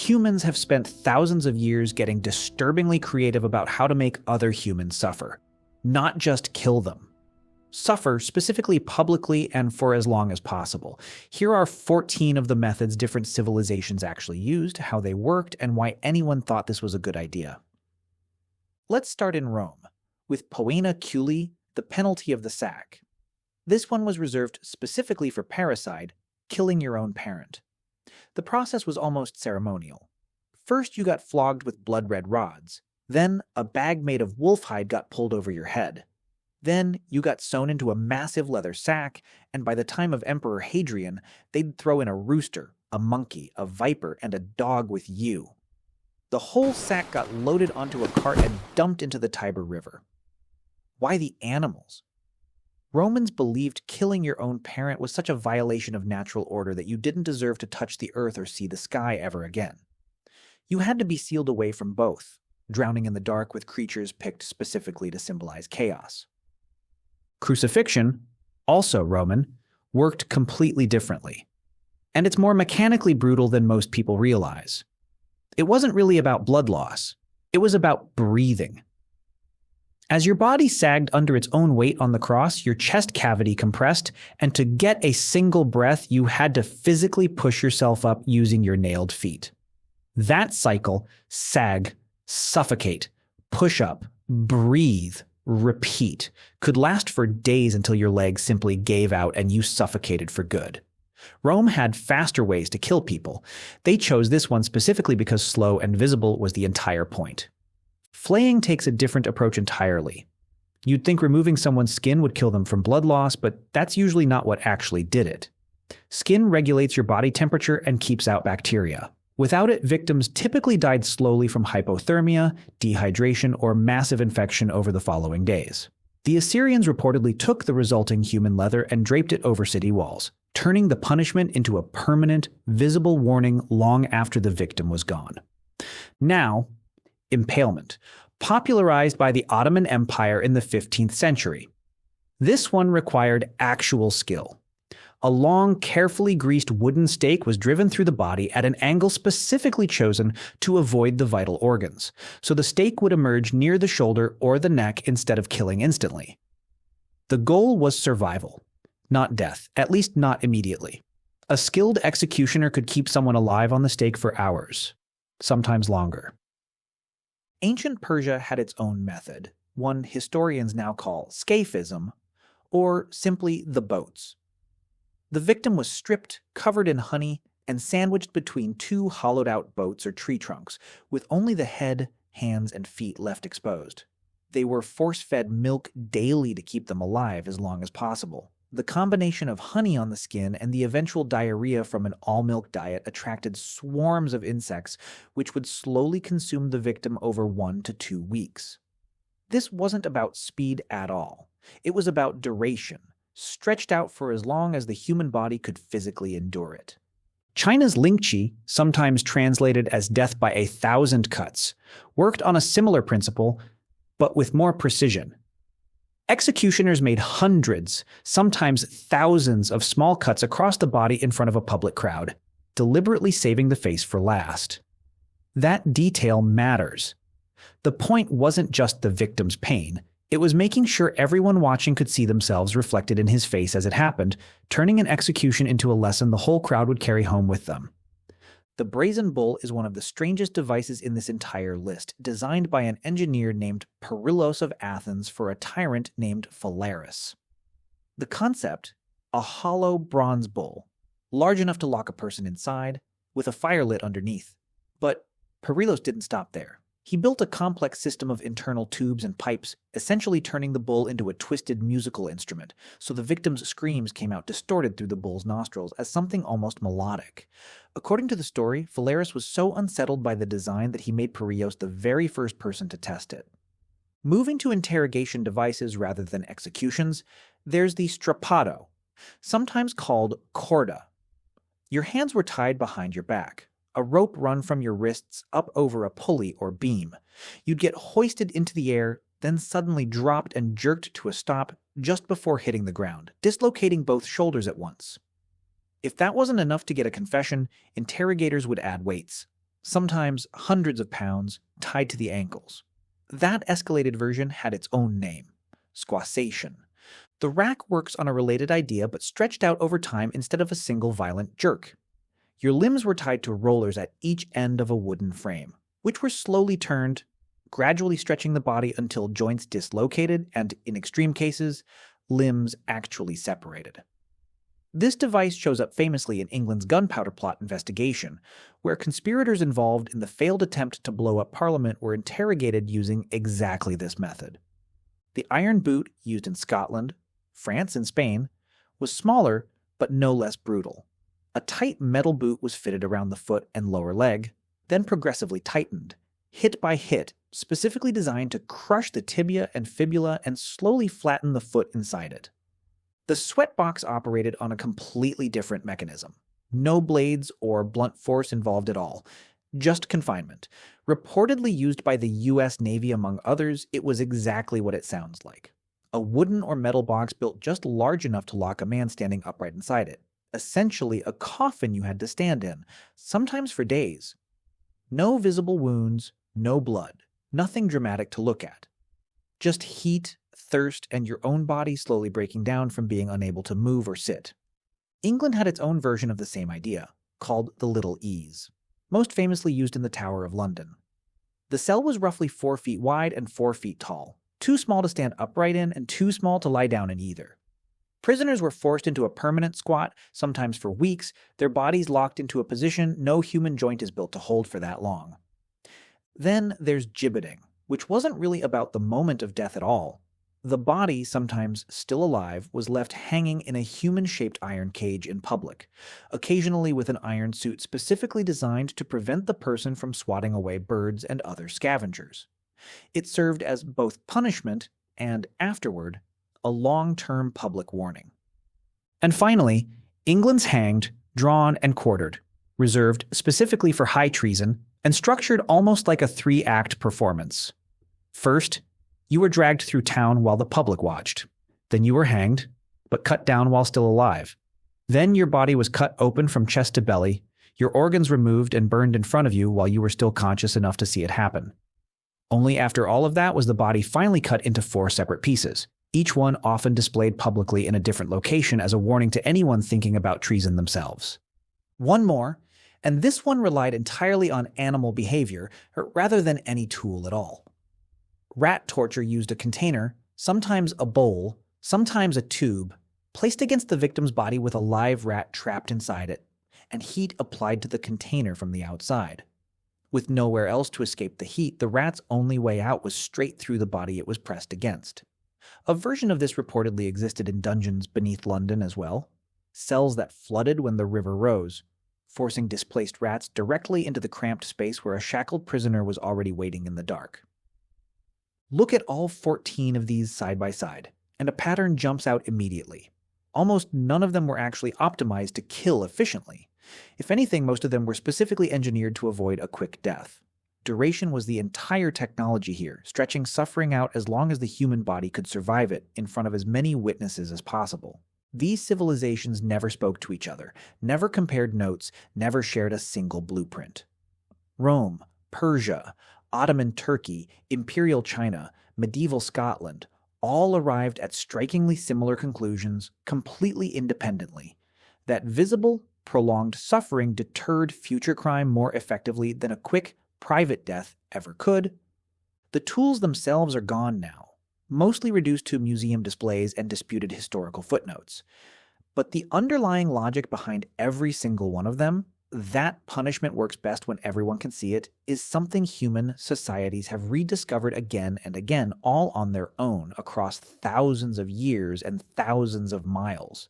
Humans have spent thousands of years getting disturbingly creative about how to make other humans suffer, not just kill them. Suffer specifically publicly and for as long as possible. Here are 14 of the methods different civilizations actually used, how they worked, and why anyone thought this was a good idea. Let's start in Rome, with poena culi, the penalty of the sack. This one was reserved specifically for parricide, killing your own parent. The process was almost ceremonial. First, you got flogged with blood-red rods. Then, a bag made of wolf hide got pulled over your head. Then, you got sewn into a massive leather sack, and by the time of Emperor Hadrian, they'd throw in a rooster, a monkey, a viper, and a dog with you. The whole sack got loaded onto a cart and dumped into the Tiber River. Why the animals? Romans believed killing your own parent was such a violation of natural order that you didn't deserve to touch the earth or see the sky ever again. You had to be sealed away from both, drowning in the dark with creatures picked specifically to symbolize chaos. Crucifixion, also Roman, worked completely differently. And it's more mechanically brutal than most people realize. It wasn't really about blood loss. It was about breathing. As your body sagged under its own weight on the cross, your chest cavity compressed, and to get a single breath, you had to physically push yourself up using your nailed feet. That cycle, sag, suffocate, push up, breathe, repeat, could last for days until your legs simply gave out and you suffocated for good. Rome had faster ways to kill people. They chose this one specifically because slow and visible was the entire point. Flaying takes a different approach entirely. You'd think removing someone's skin would kill them from blood loss, but that's usually not what actually did it. Skin regulates your body temperature and keeps out bacteria. Without it, victims typically died slowly from hypothermia, dehydration, or massive infection over the following days. The Assyrians reportedly took the resulting human leather and draped it over city walls, turning the punishment into a permanent, visible warning long after the victim was gone. Now, impalement, popularized by the Ottoman Empire in the 15th century. This one required actual skill. A long, carefully greased wooden stake was driven through the body at an angle specifically chosen to avoid the vital organs, so the stake would emerge near the shoulder or the neck instead of killing instantly. The goal was survival, not death, at least not immediately. A skilled executioner could keep someone alive on the stake for hours, sometimes longer. Ancient Persia had its own method, one historians now call scaphism, or simply the boats. The victim was stripped, covered in honey, and sandwiched between two hollowed-out boats or tree trunks, with only the head, hands, and feet left exposed. They were force-fed milk daily to keep them alive as long as possible. The combination of honey on the skin and the eventual diarrhea from an all-milk diet attracted swarms of insects, which would slowly consume the victim over 1 to 2 weeks. This wasn't about speed at all. It was about duration, stretched out for as long as the human body could physically endure it. China's lingqi, sometimes translated as death by 1,000 cuts, worked on a similar principle, but with more precision. Executioners made hundreds, sometimes thousands of small cuts across the body in front of a public crowd, deliberately saving the face for last. That detail matters. The point wasn't just the victim's pain. It was making sure everyone watching could see themselves reflected in his face as it happened, turning an execution into a lesson the whole crowd would carry home with them. The brazen bull is one of the strangest devices in this entire list, designed by an engineer named Perillus of Athens for a tyrant named Phalaris. The concept, a hollow bronze bull, large enough to lock a person inside, with a fire lit underneath. But Perillus didn't stop there. He built a complex system of internal tubes and pipes, essentially turning the bull into a twisted musical instrument, so the victim's screams came out distorted through the bull's nostrils as something almost melodic. According to the story, Phalaris was so unsettled by the design that he made Perillus the very first person to test it. Moving to interrogation devices rather than executions, there's the strappado, sometimes called corda. Your hands were tied behind your back. A rope run from your wrists up over a pulley or beam. You'd get hoisted into the air, then suddenly dropped and jerked to a stop just before hitting the ground, dislocating both shoulders at once. If that wasn't enough to get a confession, interrogators would add weights. sometimes hundreds of pounds, tied to the ankles. That escalated version had its own name, squassation. The rack works on a related idea but stretched out over time instead of a single violent jerk. Your limbs were tied to rollers at each end of a wooden frame, which were slowly turned, gradually stretching the body until joints dislocated and, in extreme cases, limbs actually separated. This device shows up famously in England's gunpowder plot investigation, where conspirators involved in the failed attempt to blow up Parliament were interrogated using exactly this method. The iron boot used in Scotland, France, and Spain was smaller but no less brutal. A tight metal boot was fitted around the foot and lower leg, then progressively tightened, hit by hit, specifically designed to crush the tibia and fibula and slowly flatten the foot inside it. The sweatbox operated on a completely different mechanism. No blades or blunt force involved at all. Just confinement. Reportedly used by the US Navy among others, it was exactly what it sounds like. A wooden or metal box built just large enough to lock a man standing upright inside it. Essentially a coffin you had to stand in, sometimes for days. No visible wounds, no blood, nothing dramatic to look at. Just heat, thirst, and your own body slowly breaking down from being unable to move or sit. England had its own version of the same idea, called the Little Ease, most famously used in the Tower of London. The cell was roughly 4 feet wide and 4 feet tall, too small to stand upright in and too small to lie down in either. Prisoners were forced into a permanent squat, sometimes for weeks, their bodies locked into a position no human joint is built to hold for that long. Then there's gibbeting, which wasn't really about the moment of death at all. The body, sometimes still alive, was left hanging in a human-shaped iron cage in public, occasionally with an iron suit specifically designed to prevent the person from swatting away birds and other scavengers. It served as both punishment and, afterward, a long-term public warning. And finally, England's hanged, drawn, and quartered, reserved specifically for high treason, and structured almost like a 3-act performance. First, you were dragged through town while the public watched. Then you were hanged, but cut down while still alive. Then your body was cut open from chest to belly, your organs removed and burned in front of you while you were still conscious enough to see it happen. Only after all of that was the body finally cut into 4 separate pieces, each one often displayed publicly in a different location as a warning to anyone thinking about treason themselves. One more, and this one relied entirely on animal behavior rather than any tool at all. Rat torture used a container, sometimes a bowl, sometimes a tube, placed against the victim's body with a live rat trapped inside it, and heat applied to the container from the outside. With nowhere else to escape the heat, the rat's only way out was straight through the body it was pressed against. A version of this reportedly existed in dungeons beneath London as well, cells that flooded when the river rose, forcing displaced rats directly into the cramped space where a shackled prisoner was already waiting in the dark. Look at all 14 of these side by side, and a pattern jumps out immediately. Almost none of them were actually optimized to kill efficiently. If anything, most of them were specifically engineered to avoid a quick death. Duration was the entire technology here, stretching suffering out as long as the human body could survive it in front of as many witnesses as possible. These civilizations never spoke to each other, never compared notes, never shared a single blueprint. Rome, Persia, Ottoman Turkey, Imperial China, medieval Scotland, all arrived at strikingly similar conclusions completely independently, that visible, prolonged suffering deterred future crime more effectively than a quick, private death ever could. The tools themselves are gone now, mostly reduced to museum displays and disputed historical footnotes. But the underlying logic behind every single one of them, that punishment works best when everyone can see it, is something human societies have rediscovered again and again, all on their own, across thousands of years and thousands of miles.